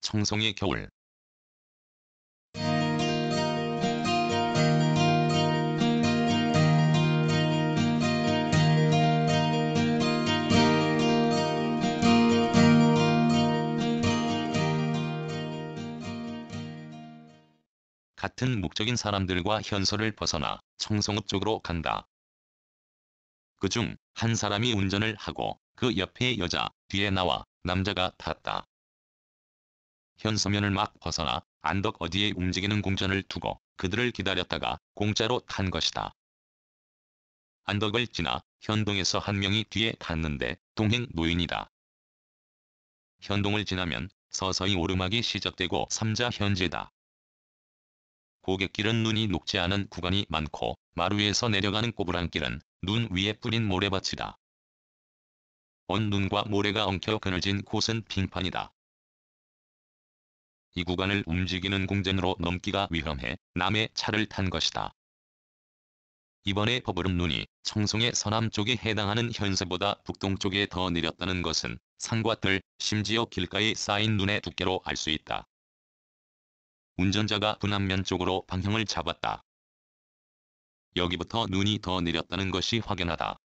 청송의 겨울. 같은 목적인 사람들과 현소를 벗어나 청송읍 쪽으로 간다. 그중 한 사람이 운전을 하고 그 옆에 여자, 뒤에 나와 남자가 탔다. 현서면을 막 벗어나 안덕 어디에 움직이는 공전을 두고 그들을 기다렸다가 공짜로 탄 것이다. 안덕을 지나 현동에서 한 명이 뒤에 탔는데 동행 노인이다. 현동을 지나면 서서히 오르막이 시작되고 삼자 현재다. 고갯길은 눈이 녹지 않은 구간이 많고 마루에서 내려가는 꼬부랑길은 눈 위에 뿌린 모래밭이다. 온 눈과 모래가 엉켜 그늘진 곳은 빙판이다. 이 구간을 움직이는 공전으로 넘기가 위험해 남의 차를 탄 것이다. 이번에 퍼부른 눈이 청송의 서남쪽에 해당하는 현세보다 북동쪽에 더 내렸다는 것은 산과 들, 심지어 길가에 쌓인 눈의 두께로 알 수 있다. 운전자가 분안면 쪽으로 방향을 잡았다. 여기부터 눈이 더 내렸다는 것이 확연하다.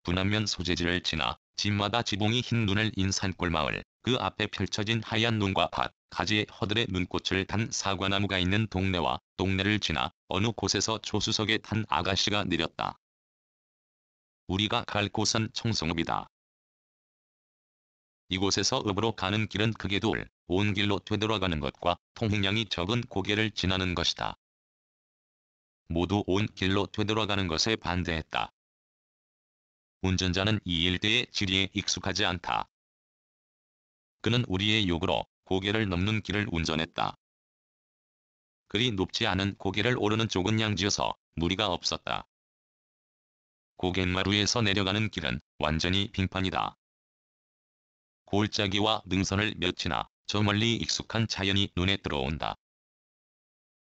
분안면 소재지를 지나 집마다 지붕이 흰 눈을 인 산골마을, 그 앞에 펼쳐진 하얀 눈과 밭, 가지에 허들의 눈꽃을 단 사과나무가 있는 동네와 동네를 지나 어느 곳에서 조수석에 탄 아가씨가 내렸다. 우리가 갈 곳은 청송읍이다. 이곳에서 읍으로 가는 길은 크게 온 길로 되돌아가는 것과 통행량이 적은 고개를 지나는 것이다. 모두 온 길로 되돌아가는 것에 반대했다. 운전자는 이 일대의 지리에 익숙하지 않다. 그는 우리의 요구로 고개를 넘는 길을 운전했다. 그리 높지 않은 고개를 오르는 쪽은 양지여서 무리가 없었다. 고갯마루에서 내려가는 길은 완전히 빙판이다. 골짜기와 능선을 몇 지나 저 멀리 익숙한 자연이 눈에 들어온다.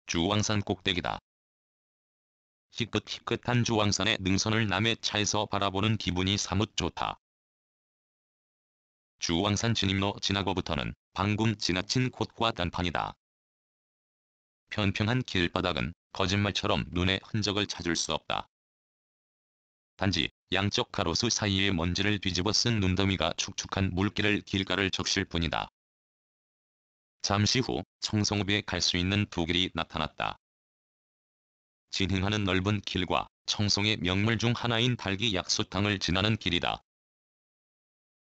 주왕산 꼭대기다. 희끗희끗한 주왕산의 능선을 남의 차에서 바라보는 기분이 사뭇 좋다. 주왕산 진입로 지나고부터는 방금 지나친 곳과 단판이다. 평평한 길바닥은 거짓말처럼 눈에 흔적을 찾을 수 없다. 단지 양쪽 가로수 사이에 먼지를 뒤집어 쓴 눈더미가 축축한 물길을 길가를 적실 뿐이다. 잠시 후 청송읍에 갈 수 있는 두 길이 나타났다. 진행하는 넓은 길과 청송의 명물 중 하나인 달기 약수탕을 지나는 길이다.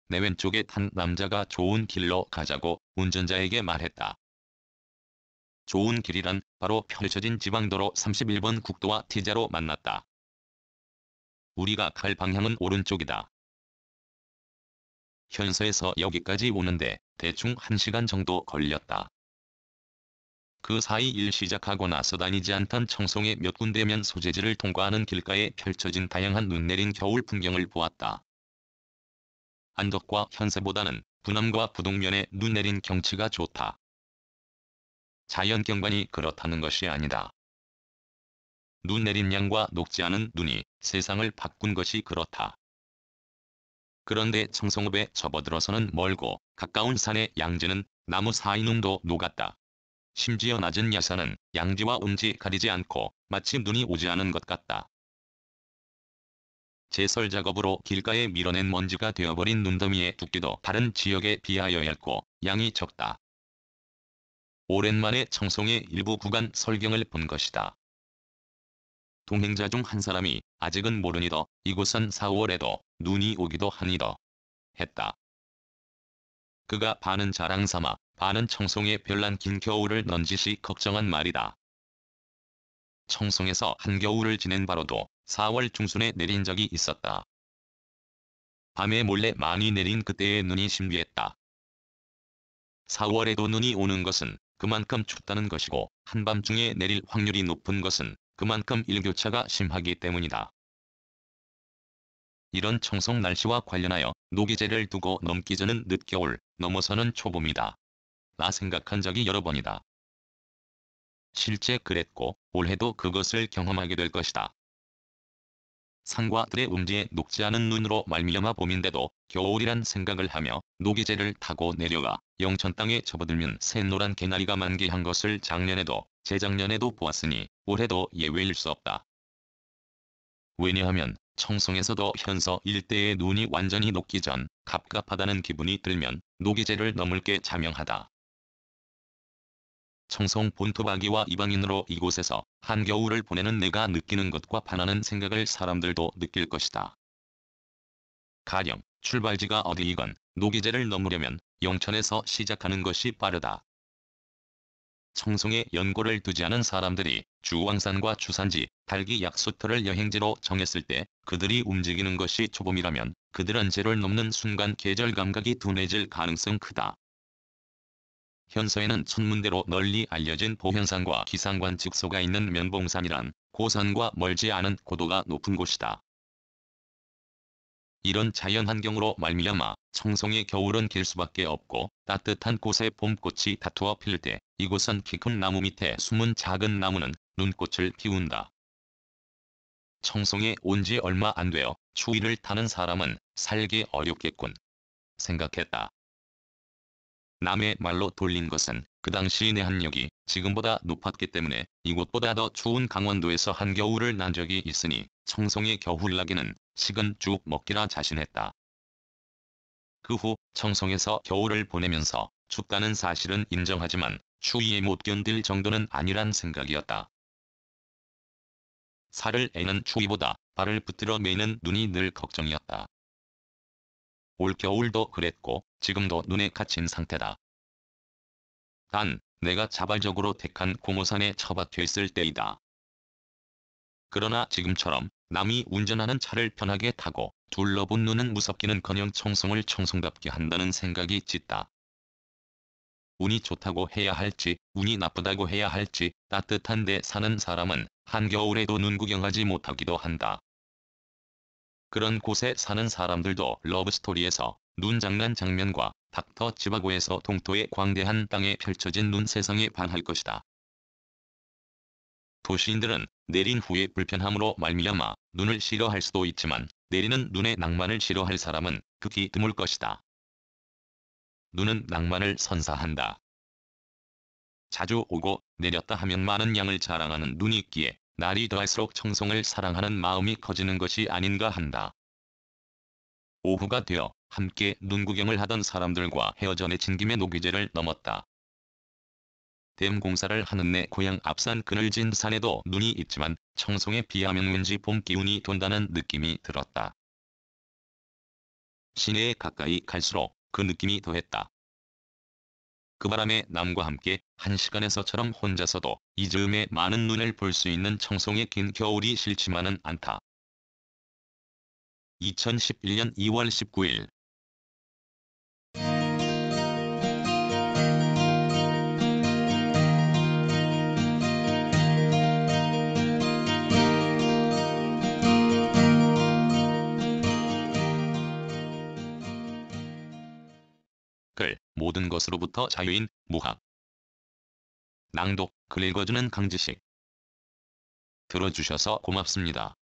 내 왼쪽에 탄 남자가 좋은 길로 가자고 운전자에게 말했다. 좋은 길이란 바로 펼쳐진 지방도로 31번 국도와 T자로 만났다. 우리가 갈 방향은 오른쪽이다. 현서에서 여기까지 오는데 대충 1시간 정도 걸렸다. 그 사이 일 시작하고 나서 다니지 않던 청송의 몇 군데면 소재지를 통과하는 길가에 펼쳐진 다양한 눈 내린 겨울 풍경을 보았다. 안덕과 현세보다는 분암과 부동면에 눈 내린 경치가 좋다. 자연경관이 그렇다는 것이 아니다. 눈 내린 양과 녹지 않은 눈이 세상을 바꾼 것이 그렇다. 그런데 청송읍에 접어들어서는 멀고 가까운 산의 양지는 나무 사이눈도 녹았다. 심지어 낮은 야산은 양지와 음지 가리지 않고 마치 눈이 오지 않은 것 같다. 제설 작업으로 길가에 밀어낸 먼지가 되어버린 눈더미의 두께도 다른 지역에 비하여 얇고 양이 적다. 오랜만에 청송의 일부 구간 설경을 본 것이다. 동행자 중 한 사람이 아직은 모르니더 이곳은 4월에도 눈이 오기도 하니더 했다. 그가 반은 자랑 삼아 반은 청송의 별난 긴 겨울을 넌지시 걱정한 말이다. 청송에서 한겨울을 지낸 바로도 4월 중순에 내린 적이 있었다. 밤에 몰래 많이 내린 그때의 눈이 신비했다. 4월에도 눈이 오는 것은 그만큼 춥다는 것이고 한밤중에 내릴 확률이 높은 것은 그만큼 일교차가 심하기 때문이다. 이런 청송 날씨와 관련하여 노기제를 두고 넘기 전은 늦겨울, 넘어서는 초봄이다. 라 생각한 적이 여러 번이다. 실제 그랬고 올해도 그것을 경험하게 될 것이다. 산과 들의 음지에 녹지 않은 눈으로 말미암아 봄인데도 겨울이란 생각을 하며 노기제를 타고 내려가 영천 땅에 접어들면 샛노란 개나리가 만개한 것을 작년에도 재작년에도 보았으니 올해도 예외일 수 없다. 왜냐하면 청송에서도 현서 일대의 눈이 완전히 녹기 전 갑갑하다는 기분이 들면 노기제를 넘을 게 자명하다. 청송 본토박이와 이방인으로 이곳에서 한겨울을 보내는 내가 느끼는 것과 반하는 생각을 사람들도 느낄 것이다. 가령 출발지가 어디이건 노기제를 넘으려면 영천에서 시작하는 것이 빠르다. 청송에 연고를 두지 않은 사람들이 주왕산과 주산지, 달기 약수터를 여행지로 정했을 때 그들이 움직이는 것이 초봄이라면 그들은 제를 넘는 순간 계절 감각이 둔해질 가능성 크다. 현서에는 천문대로 널리 알려진 보현산과 기상관 직소가 있는 면봉산이란 고산과 멀지 않은 고도가 높은 곳이다. 이런 자연환경으로 말미암아 청송의 겨울은 길 수밖에 없고 따뜻한 곳에 봄꽃이 다투어 필 때 이곳은 키 큰 나무 밑에 숨은 작은 나무는 눈꽃을 피운다. 청송에 온 지 얼마 안 되어 추위를 타는 사람은 살기 어렵겠군 생각했다. 남의 말로 돌린 것은 그 당시 내한력이 지금보다 높았기 때문에 이곳보다 더 추운 강원도에서 한겨울을 난 적이 있으니 청송의 겨울나기는 식은 죽 먹기라 자신했다. 그 후 청송에서 겨울을 보내면서 춥다는 사실은 인정하지만 추위에 못 견딜 정도는 아니란 생각이었다. 살을 애는 추위보다 발을 붙들어 매는 눈이 늘 걱정이었다. 올겨울도 그랬고 지금도 눈에 갇힌 상태다. 단 내가 자발적으로 택한 공호산에 처박혀 있을 때이다. 그러나 지금처럼 남이 운전하는 차를 편하게 타고 둘러본 눈은 무섭기는커녕 청송을 청송답게 한다는 생각이 짙다. 운이 좋다고 해야 할지 운이 나쁘다고 해야 할지 따뜻한 데 사는 사람은 한겨울에도 눈 구경하지 못하기도 한다. 그런 곳에 사는 사람들도 러브스토리에서 눈장난 장면과 닥터 지바고에서 동토의 광대한 땅에 펼쳐진 눈 세상에 반할 것이다. 도시인들은 내린 후에 불편함으로 말미암아 눈을 싫어할 수도 있지만 내리는 눈의 낭만을 싫어할 사람은 극히 드물 것이다. 눈은 낭만을 선사한다. 자주 오고 내렸다 하면 많은 양을 자랑하는 눈이 있기에 날이 더할수록 청송을 사랑하는 마음이 커지는 것이 아닌가 한다. 오후가 되어 함께 눈구경을 하던 사람들과 헤어져 내친 김에 노기제를 넘었다. 댐 공사를 하는 내 고향 앞산 그늘진 산에도 눈이 있지만 청송에 비하면 왠지 봄 기운이 돈다는 느낌이 들었다. 시내에 가까이 갈수록 그 느낌이 더했다. 그 바람에 남과 함께 1시간에서처럼 혼자서도 이 즈음에 많은 눈을 볼 수 있는 청송의 긴 겨울이 싫지만은 않다. 2011년 2월 19일 글 모든 것으로부터 자유인 무학 낭독 글 읽어주는 강지식 들어주셔서 고맙습니다.